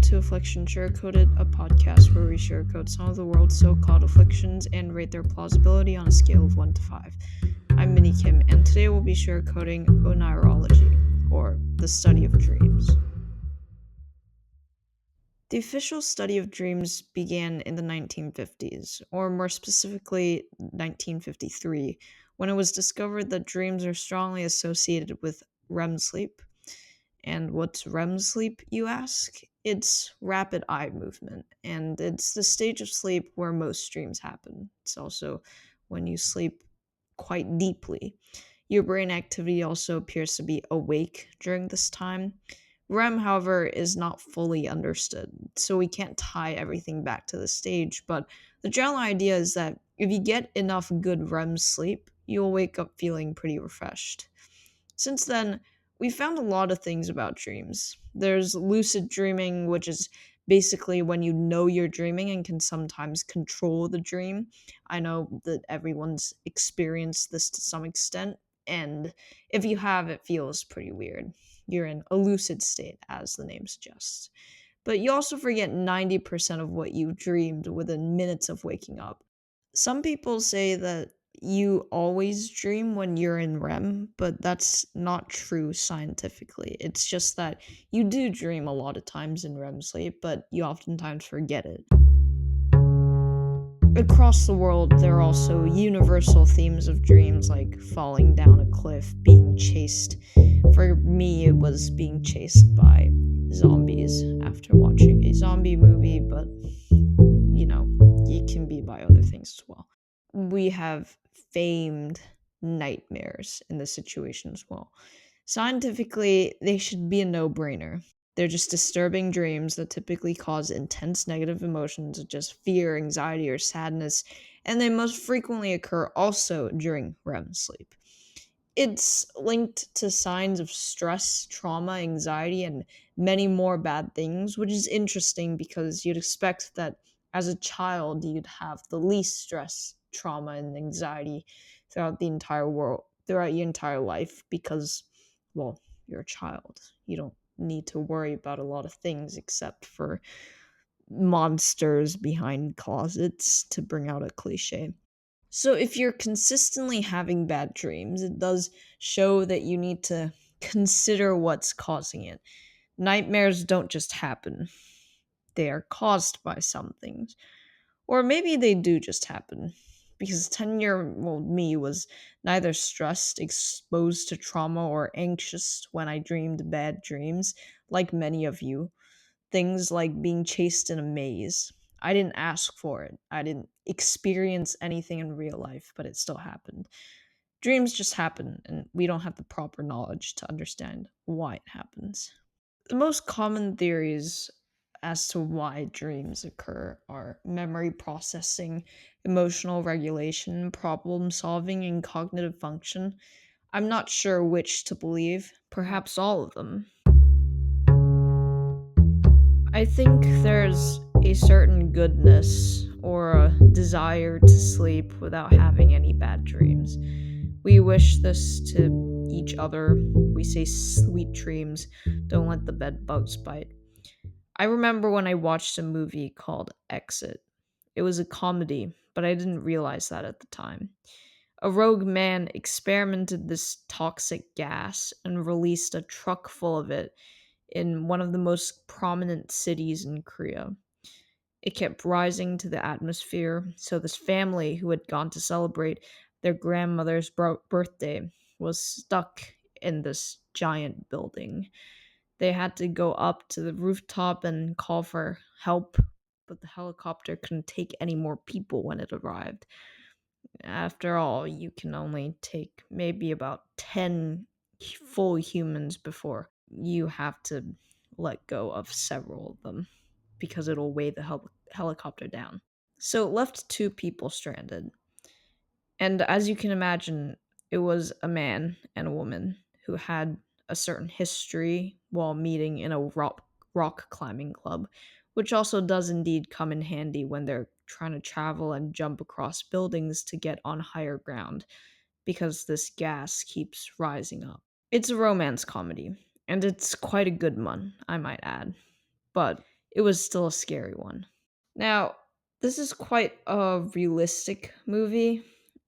to Afflictions Sugarcoated, a podcast where we sugarcoat some of the world's so-called afflictions and rate their plausibility on a scale of 1 to 5. I'm Minnie Kim, and today we'll be sugarcoating Oneirology, or the study of dreams. The official study of dreams began in the 1950s, or more specifically 1953, when it was discovered that dreams are strongly associated with REM sleep. And what's REM sleep, you ask? It's rapid eye movement, and it's the stage of sleep where most dreams happen. It's also when you sleep quite deeply. Your brain activity also appears to be awake during this time. REM, however, is not fully understood, so we can't tie everything back to the stage, but the general idea is that if you get enough good REM sleep, you'll wake up feeling pretty refreshed. Since then, we found a lot of things about dreams. There's lucid dreaming, which is basically when you know you're dreaming and can sometimes control the dream. I know that everyone's experienced this to some extent, and if you have, it feels pretty weird. You're in a lucid state, as the name suggests. But you also forget 90% of what you dreamed within minutes of waking up. Some people say that you always dream when you're in REM, but that's not true scientifically. It's just that you do dream a lot of times in REM sleep, but you oftentimes forget it. Across the world, there are also universal themes of dreams like falling down a cliff, being chased. For me, it was being chased by zombies after watching a zombie movie, but it can be by other things as well. We have famed nightmares in this situation as well. Scientifically, they should be a no-brainer. They're just disturbing dreams that typically cause intense negative emotions such as fear, anxiety, or sadness, and they most frequently occur also during REM sleep. It's linked to signs of stress, trauma, anxiety, and many more bad things, which is interesting because you'd expect that as a child you'd have the least stress, trauma, and anxiety throughout your entire life because, well, you're a child. You don't need to worry about a lot of things except for monsters behind closets, to bring out a cliche. So if you're consistently having bad dreams, it does show that you need to consider what's causing it. Nightmares don't just happen. They are caused by some things. Or maybe they do just happen. Because 10-year-old me was neither stressed, exposed to trauma, or anxious when I dreamed bad dreams, like many of you. Things like being chased in a maze. I didn't ask for it. I didn't experience anything in real life, but it still happened. Dreams just happen, and we don't have the proper knowledge to understand why it happens. The most common theories as to why dreams occur are memory processing, emotional regulation, problem solving, and cognitive function. I'm not sure which to believe, perhaps all of them. I think there's a certain goodness or a desire to sleep without having any bad dreams. We wish this to each other. We say sweet dreams, don't let the bed bugs bite. I remember when I watched a movie called Exit. It was a comedy, but I didn't realize that at the time. A rogue man experimented this toxic gas and released a truck full of it in one of the most prominent cities in Korea. It kept rising to the atmosphere, so this family who had gone to celebrate their grandmother's birthday was stuck in this giant building. They had to go up to the rooftop and call for help, but the helicopter couldn't take any more people when it arrived. After all, you can only take maybe about 10 full humans before you have to let go of several of them because it'll weigh the helicopter down. So it left two people stranded. And as you can imagine, it was a man and a woman who had a certain history while meeting in a rock climbing club, which also does indeed come in handy when they're trying to travel and jump across buildings to get on higher ground, because this gas keeps rising up. It's a romance comedy, and it's quite a good one, I might add. But it was still a scary one. Now, this is quite a realistic movie,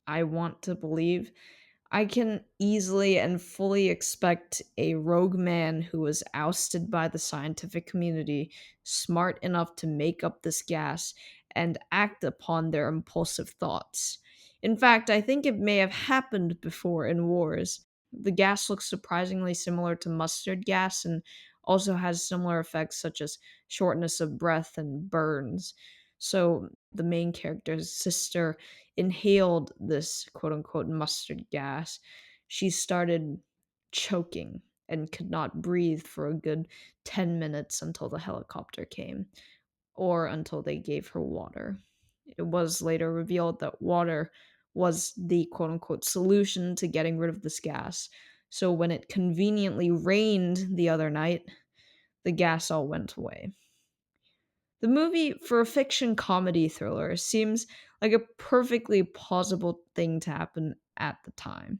I want to believe. I can easily and fully expect a rogue man who was ousted by the scientific community, smart enough to make up this gas and act upon their impulsive thoughts. In fact, I think it may have happened before in wars. The gas looks surprisingly similar to mustard gas and also has similar effects such as shortness of breath and burns. So, the main character's sister inhaled this quote unquote mustard gas, she started choking and could not breathe for a good 10 minutes until the helicopter came, or until they gave her water. It was later revealed that water was the quote unquote solution to getting rid of this gas. So when it conveniently rained the other night, the gas all went away. The movie, for a fiction comedy thriller, seems like a perfectly plausible thing to happen at the time.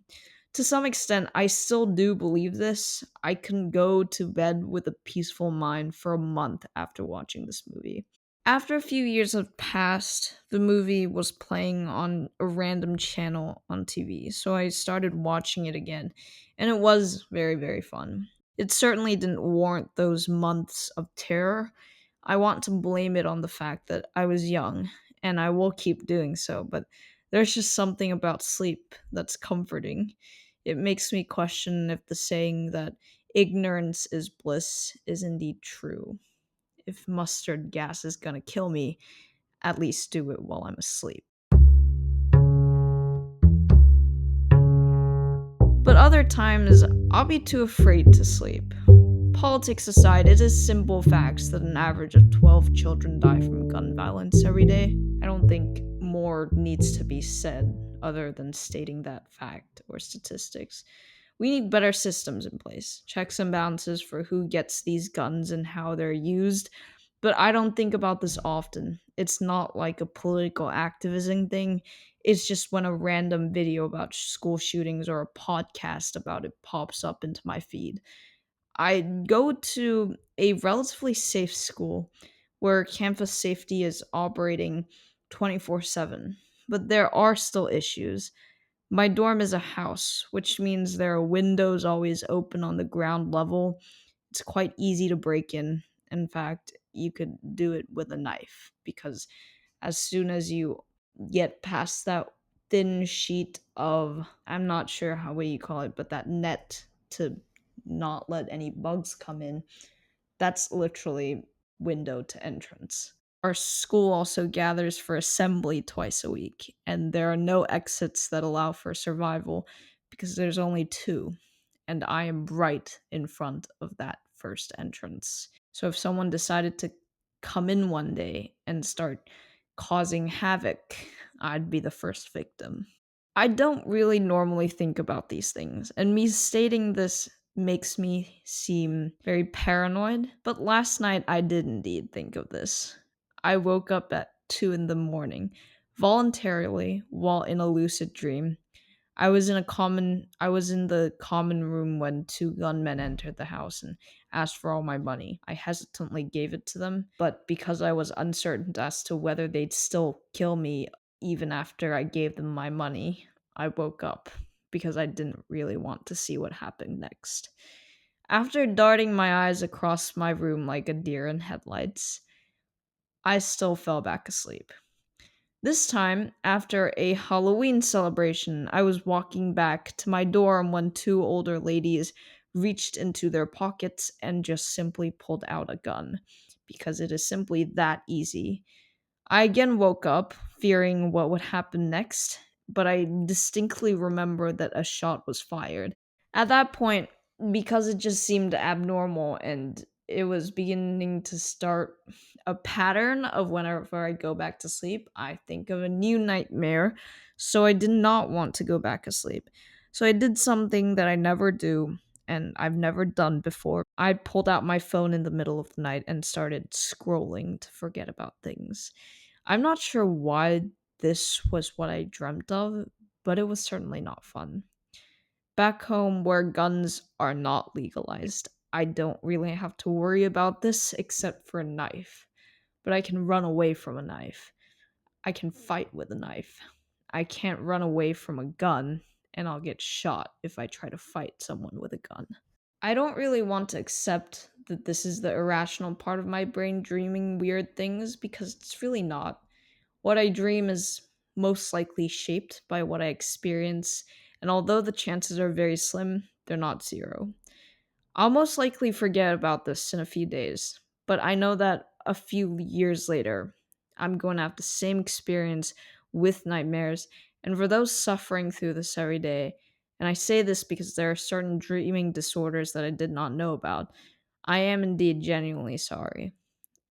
To some extent, I still do believe this. I can go to bed with a peaceful mind for a month after watching this movie. After a few years have passed, the movie was playing on a random channel on TV, so I started watching it again, and it was very, very fun. It certainly didn't warrant those months of terror. I want to blame it on the fact that I was young, and I will keep doing so, but there's just something about sleep that's comforting. It makes me question if the saying that ignorance is bliss is indeed true. If mustard gas is gonna kill me, at least do it while I'm asleep. But other times, I'll be too afraid to sleep. Politics aside, it is simple facts that an average of 12 children die from gun violence every day. I don't think more needs to be said other than stating that fact or statistics. We need better systems in place, checks and balances for who gets these guns and how they're used. But I don't think about this often. It's not like a political activism thing. It's just when a random video about school shootings or a podcast about it pops up into my feed. I go to a relatively safe school where campus safety is operating 24/7, but there are still issues. My dorm is a house, which means there are windows always open on the ground level. It's quite easy to break in. In fact, you could do it with a knife because as soon as you get past that thin sheet of, I'm not sure how what you call it, but that net to not let any bugs come in, that's literally window to entrance. Our school also gathers for assembly twice a week, and there are no exits that allow for survival because there's only two, and I am right in front of that first entrance. So if someone decided to come in one day and start causing havoc, I'd be the first victim. I don't really normally think about these things, and me stating this makes me seem very paranoid, but last night I did indeed think of this. I woke up at 2 in the morning, voluntarily, while in a lucid dream. I was in the common room when two gunmen entered the house and asked for all my money. I hesitantly gave it to them, but because I was uncertain as to whether they'd still kill me even after I gave them my money, I woke up because I didn't really want to see what happened next. After darting my eyes across my room like a deer in headlights, I still fell back asleep. This time, after a Halloween celebration, I was walking back to my dorm when two older ladies reached into their pockets and just simply pulled out a gun, because it is simply that easy. I again woke up, fearing what would happen next, but I distinctly remember that a shot was fired. At that point, because it just seemed abnormal and it was beginning to start a pattern of whenever I go back to sleep, I think of a new nightmare. So I did not want to go back asleep. So I did something that I never do and I've never done before. I pulled out my phone in the middle of the night and started scrolling to forget about things. I'm not sure why this was what I dreamt of, but it was certainly not fun. Back home, where guns are not legalized, I don't really have to worry about this except for a knife. But I can run away from a knife. I can fight with a knife. I can't run away from a gun, and I'll get shot if I try to fight someone with a gun. I don't really want to accept that this is the irrational part of my brain dreaming weird things because it's really not. What I dream is most likely shaped by what I experience, and although the chances are very slim, they're not zero. I'll most likely forget about this in a few days, but I know that a few years later, I'm going to have the same experience with nightmares. And for those suffering through this every day, and I say this because there are certain dreaming disorders that I did not know about, I am indeed genuinely sorry.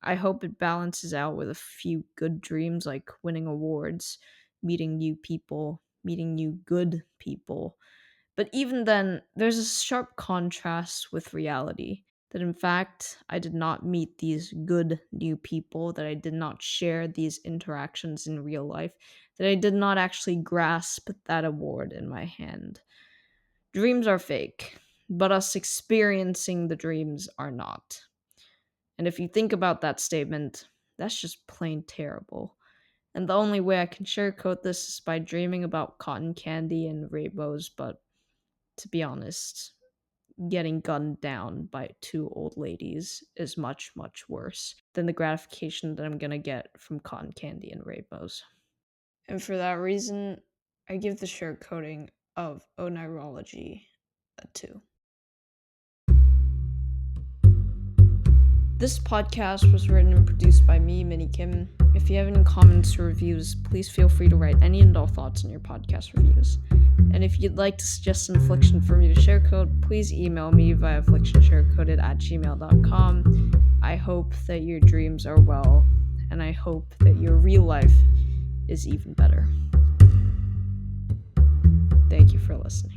I hope it balances out with a few good dreams like winning awards, meeting new people, meeting new good people, but even then, there's a sharp contrast with reality. That in fact, I did not meet these good new people, that I did not share these interactions in real life, that I did not actually grasp that award in my hand. Dreams are fake, but us experiencing the dreams are not. And if you think about that statement, that's just plain terrible. And the only way I can sugarcoat this is by dreaming about cotton candy and rainbows, but to be honest, getting gunned down by two old ladies is much, much worse than the gratification that I'm gonna get from cotton candy and rainbows. And for that reason, I give the sugarcoating of Oneirology a 2. This podcast was written and produced by me, Minnie Kim. If you have any comments or reviews, please feel free to write any and all thoughts in your podcast reviews. And if you'd like to suggest an affliction for me to sugarcoat, please email me via afflictionssugarcoated@gmail.com. I hope that your dreams are well, and I hope that your real life is even better. Thank you for listening.